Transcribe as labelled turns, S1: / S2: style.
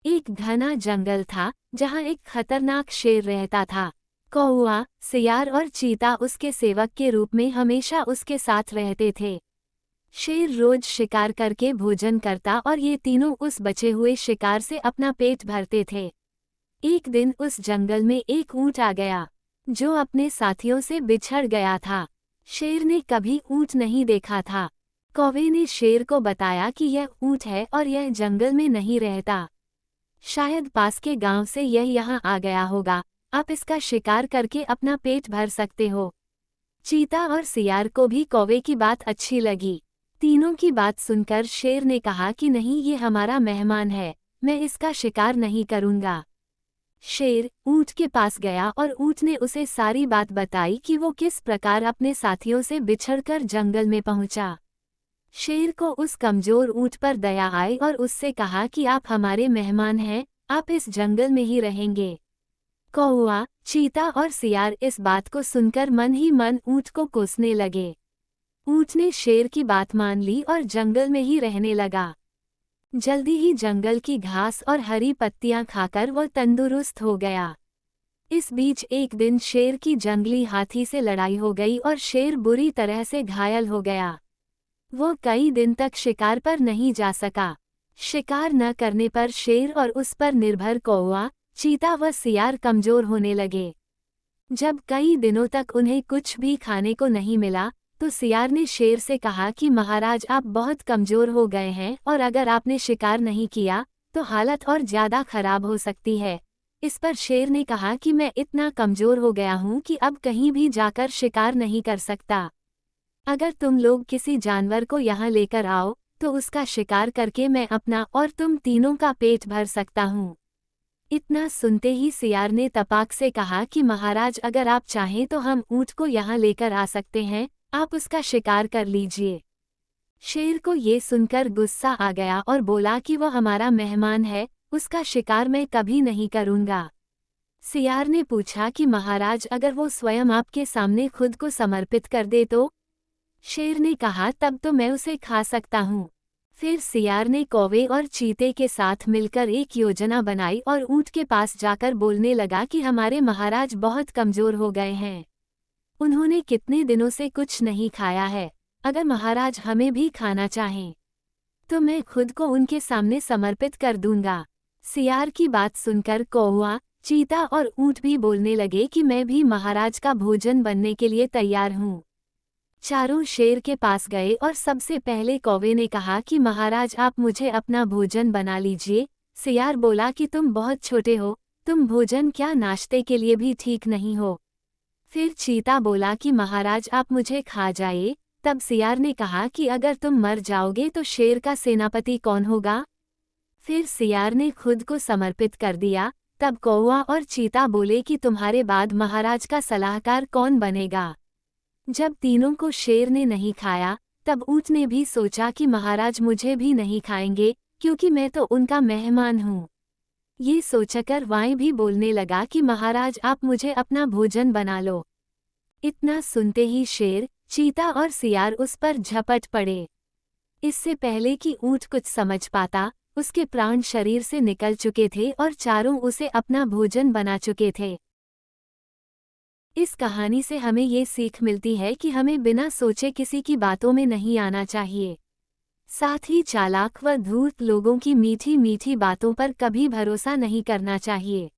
S1: एक घना जंगल था जहाँ एक खतरनाक शेर रहता था। कौआ, सियार और चीता उसके सेवक के रूप में हमेशा उसके साथ रहते थे। शेर रोज शिकार करके भोजन करता और ये तीनों उस बचे हुए शिकार से अपना पेट भरते थे। एक दिन उस जंगल में एक ऊंट आ गया जो अपने साथियों से बिछड़ गया था। शेर ने कभी ऊंट नहीं देखा था। कौवे ने शेर को बताया कि यह ऊंट है और यह जंगल में नहीं रहता। शायद पास के गांव से यह यहाँ आ गया होगा। आप इसका शिकार करके अपना पेट भर सकते हो। चीता और सियार को भी कौवे की बात अच्छी लगी। तीनों की बात सुनकर शेर ने कहा कि नहीं, ये हमारा मेहमान है, मैं इसका शिकार नहीं करूंगा। शेर ऊंट के पास गया और ऊंट ने उसे सारी बात बताई कि वो किस प्रकार अपने साथियों से बिछड़कर जंगल में पहुंचा। शेर को उस कमजोर ऊंट पर दया आई और उससे कहा कि आप हमारे मेहमान हैं, आप इस जंगल में ही रहेंगे। कौआ, चीता और सियार इस बात को सुनकर मन ही मन ऊंट को कोसने लगे। ऊंट ने शेर की बात मान ली और जंगल में ही रहने लगा। जल्दी ही जंगल की घास और हरी पत्तियां खाकर वो तंदुरुस्त हो गया। इस बीच एक दिन शेर की जंगली हाथी से लड़ाई हो गई और शेर बुरी तरह से घायल हो गया। वो कई दिन तक शिकार पर नहीं जा सका। शिकार न करने पर शेर और उस पर निर्भर कौआ, चीता व सियार कमजोर होने लगे। जब कई दिनों तक उन्हें कुछ भी खाने को नहीं मिला तो सियार ने शेर से कहा कि महाराज, आप बहुत कमजोर हो गए हैं और अगर आपने शिकार नहीं किया तो हालत और ज्यादा खराब हो सकती है। इस पर शेर ने कहा कि मैं इतना कमजोर हो गया हूँ कि अब कहीं भी जाकर शिकार नहीं कर सकता। अगर तुम लोग किसी जानवर को यहाँ लेकर आओ तो उसका शिकार करके मैं अपना और तुम तीनों का पेट भर सकता हूँ। इतना सुनते ही सियार ने तपाक से कहा कि महाराज, अगर आप चाहें तो हम ऊंट को यहाँ लेकर आ सकते हैं, आप उसका शिकार कर लीजिए। शेर को ये सुनकर गुस्सा आ गया और बोला कि वह हमारा मेहमान है, उसका शिकार मैं कभी नहीं करूँगा। सियार ने पूछा कि महाराज, अगर वो स्वयं आपके सामने खुद को समर्पित कर दे तो? शेर ने कहा, तब तो मैं उसे खा सकता हूँ। फिर सियार ने कौवे और चीते के साथ मिलकर एक योजना बनाई और ऊंट के पास जाकर बोलने लगा कि हमारे महाराज बहुत कमजोर हो गए हैं, उन्होंने कितने दिनों से कुछ नहीं खाया है। अगर महाराज हमें भी खाना चाहें तो मैं खुद को उनके सामने समर्पित कर दूंगा। सियार की बात सुनकर कौवा, चीता और ऊंट भी बोलने लगे कि मैं भी महाराज का भोजन बनने के लिए तैयार हूँ। चारों शेर के पास गए और सबसे पहले कौवे ने कहा कि महाराज, आप मुझे अपना भोजन बना लीजिए। सियार बोला कि तुम बहुत छोटे हो, तुम भोजन क्या नाश्ते के लिए भी ठीक नहीं हो। फिर चीता बोला कि महाराज, आप मुझे खा जाइए। तब सियार ने कहा कि अगर तुम मर जाओगे तो शेर का सेनापति कौन होगा। फिर सियार ने खुद को समर्पित कर दिया। तब कौवा और चीता बोले कि तुम्हारे बाद महाराज का सलाहकार कौन बनेगा। जब तीनों को शेर ने नहीं खाया तब ऊंट ने भी सोचा कि महाराज मुझे भी नहीं खाएंगे क्योंकि मैं तो उनका मेहमान हूँ। ये सोचकर वाई भी बोलने लगा कि महाराज, आप मुझे अपना भोजन बना लो। इतना सुनते ही शेर, चीता और सियार उस पर झपट पड़े। इससे पहले कि ऊंट कुछ समझ पाता, उसके प्राण शरीर से निकल चुके थे और चारों उसे अपना भोजन बना चुके थे। इस कहानी से हमें ये सीख मिलती है कि हमें बिना सोचे किसी की बातों में नहीं आना चाहिए। साथ ही चालाक व धूर्त लोगों की मीठी मीठी बातों पर कभी भरोसा नहीं करना चाहिए।